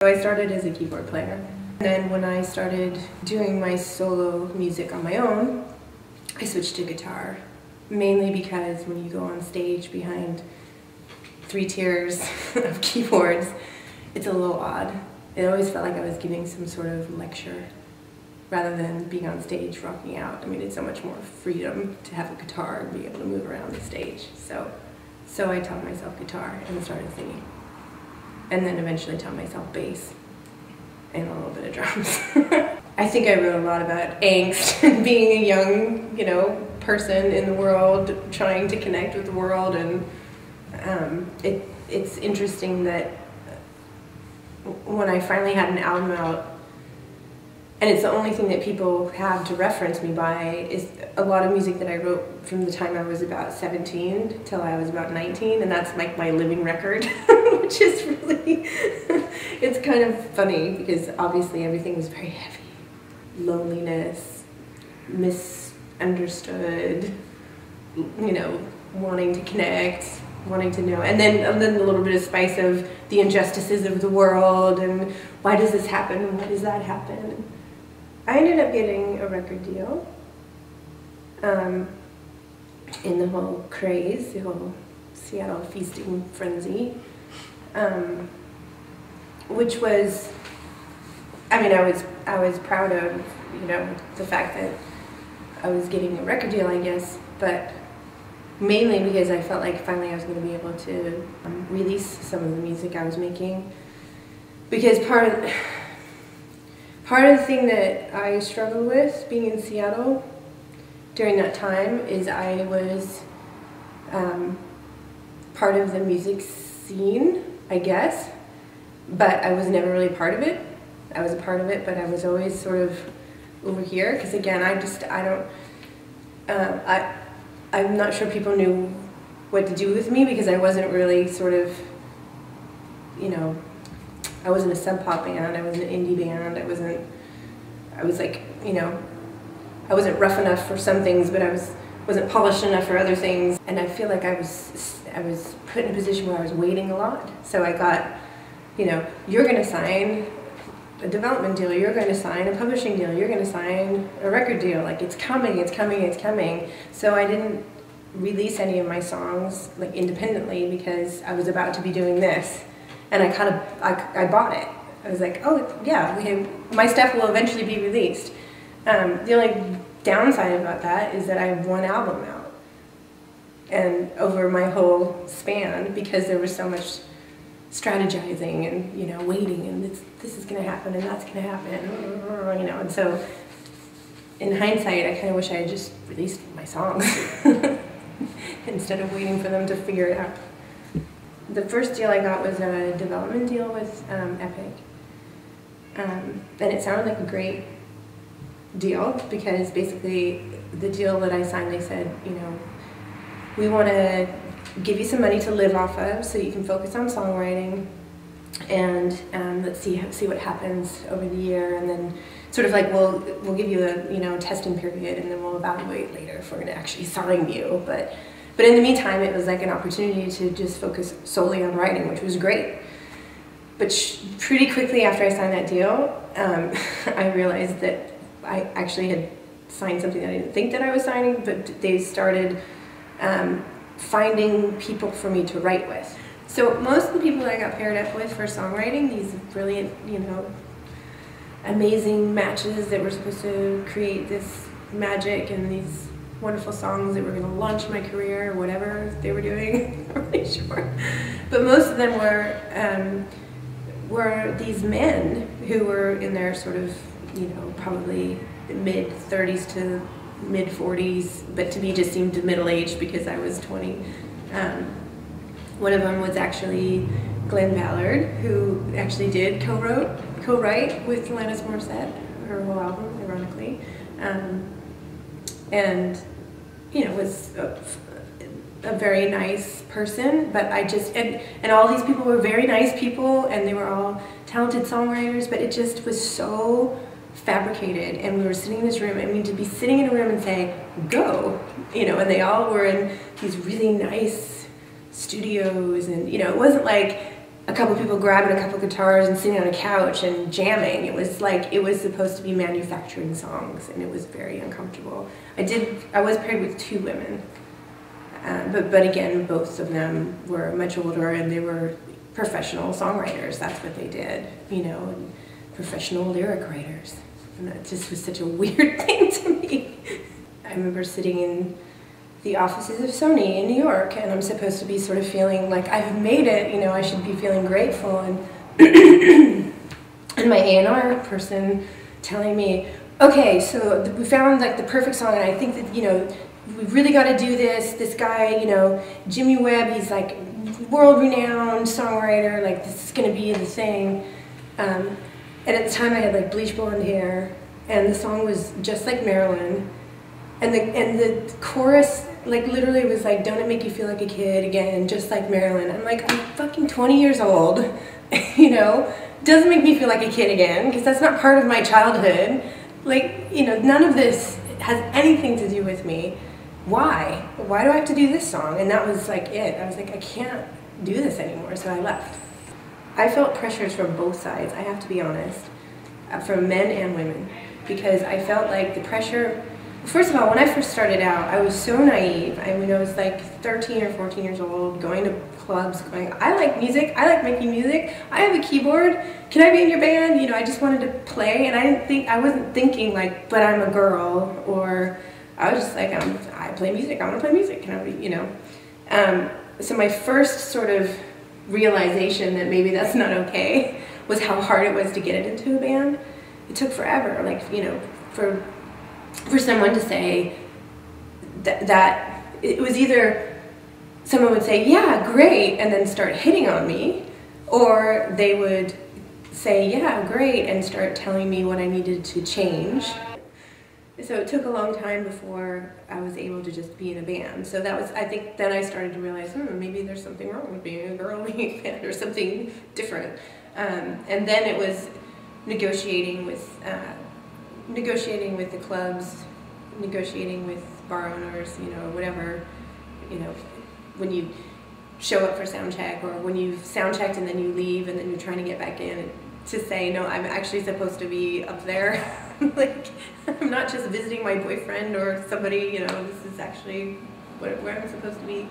So I started as a keyboard player. And then when I started doing my solo music on my own, I switched to guitar. Mainly because when you go on stage behind 3 tiers of keyboards, it's a little odd. It always felt like I was giving some sort of lecture rather than being on stage rocking out. I mean, it's so much more freedom to have a guitar and be able to move around the stage. So I taught myself guitar and started singing. And then eventually taught myself bass and a little bit of drums. I think I wrote a lot about angst and being a young, person in the world, trying to connect with the world, and it's interesting that when I finally had an album out, and it's the only thing that people have to reference me by, is a lot of music that I wrote from the time I was about 17 till I was about 19, and that's like my living record, which is really, it's kind of funny because obviously everything was very heavy. Loneliness, misunderstood, wanting to connect, wanting to know, and then a little bit of spice of the injustices of the world and why does this happen and why does that happen. I ended up getting a record deal in the whole craze, the whole Seattle feasting frenzy, which was, I was proud of, the fact that I was getting a record deal, I guess, but mainly because I felt like finally I was going to be able to release some of the music I was making. Because part of the thing that I struggled with being in Seattle during that time is I was part of the music scene, I guess, but I was never really part of it. I was a part of it, but I was always sort of over here, because again, I'm not sure people knew what to do with me because I wasn't really sort of, I wasn't a sub-pop band, I was an indie band, I was like, I wasn't rough enough for some things, but I wasn't polished enough for other things. And I feel like I was put in a position where I was waiting a lot. So I got, you're going to sign a development deal, you're going to sign a publishing deal, you're going to sign a record deal, like it's coming, it's coming, it's coming. So I didn't release any of my songs like independently because I was about to be doing this, and I bought it. I was like, oh yeah, my stuff will eventually be released. The only downside about that is that I have 1 album out, and over my whole span, because there was so much strategizing and waiting, and this is going to happen and that's going to happen, and so in hindsight I kind of wish I had just released my songs instead of waiting for them to figure it out. The first deal I got was a development deal with Epic, and it sounded like a great deal because basically the deal that I signed, they said, we want to give you some money to live off of so you can focus on songwriting, and let's see what happens over the year, and then sort of like we'll give you a testing period, and then we'll evaluate later if we're going to actually sign you. But in the meantime, it was like an opportunity to just focus solely on writing, which was great. But pretty quickly after I signed that deal, I realized that I actually had signed something that I didn't think that I was signing, but they started finding people for me to write with. So most of the people that I got paired up with for songwriting, these brilliant, amazing matches that were supposed to create this magic and these wonderful songs that were going to launch my career, or whatever they were doing, I'm not really sure. But most of them were these men who were in their sort of, probably mid-30s to mid-40s, but to me just seemed middle-aged because I was 20. One of them was actually Glenn Ballard, who actually did co-write with Alanis Morissette, her whole album, ironically, and was a very nice person. But I just, and all these people were very nice people, and they were all talented songwriters, but it just was so fabricated. And we were sitting in this room, to be sitting in a room and say, go, and they all were in these really nice studios, and it wasn't like a couple people grabbing a couple guitars and sitting on a couch and jamming. It was like, it was supposed to be manufacturing songs, and it was very uncomfortable. I was paired with 2 women, but again, both of them were much older, and they were professional songwriters. That's what they did, you know, and professional lyric writers. And that just was such a weird thing to me. I remember sitting in the offices of Sony in New York, and I'm supposed to be sort of feeling like I've made it, you know, I should be feeling grateful, and and my A&R person telling me, okay, so we found like the perfect song, and I think that, you know, we really got to do this. This guy, you know, Jimmy Webb, he's like world-renowned songwriter, like this is going to be the thing. And at the time I had like bleach blonde hair, and the song was Just Like Marilyn, and the chorus like literally was like, don't it make you feel like a kid again, just like Marilyn. I'm like, I'm fucking 20 years old, you know, doesn't make me feel like a kid again, because that's not part of my childhood. Like, you know, none of this has anything to do with me. Why do I have to do this song? And that was like it. I was like, I can't do this anymore, so I left. I felt pressures from both sides, I have to be honest, from men and women, because I felt like the pressure. First of all, when I first started out, I was so naive. I mean, I was like 13 or 14 years old, going to clubs, going, I like music, I like making music, I have a keyboard, can I be in your band? You know, I just wanted to play, and I wasn't thinking like, but I'm a girl, or I was just like, I play music, I want to play music, can I be, you know. So my first sort of realization that maybe that's not okay was how hard it was to get it into a band. It took forever, like, you know, for someone to say that it was either someone would say, yeah, great, and then start hitting on me, or they would say, yeah, great, and start telling me what I needed to change. So it took a long time before I was able to just be in a band. So that was, I think, then I started to realize, maybe there's something wrong with being a girl in a band, or something different. And then it was negotiating with the clubs, negotiating with bar owners, you know, whatever, you know, when you show up for sound check, or when you've sound checked and then you leave and then you're trying to get back in, to say, no, I'm actually supposed to be up there. Like, I'm not just visiting my boyfriend or somebody, you know, this is actually where I'm supposed to be.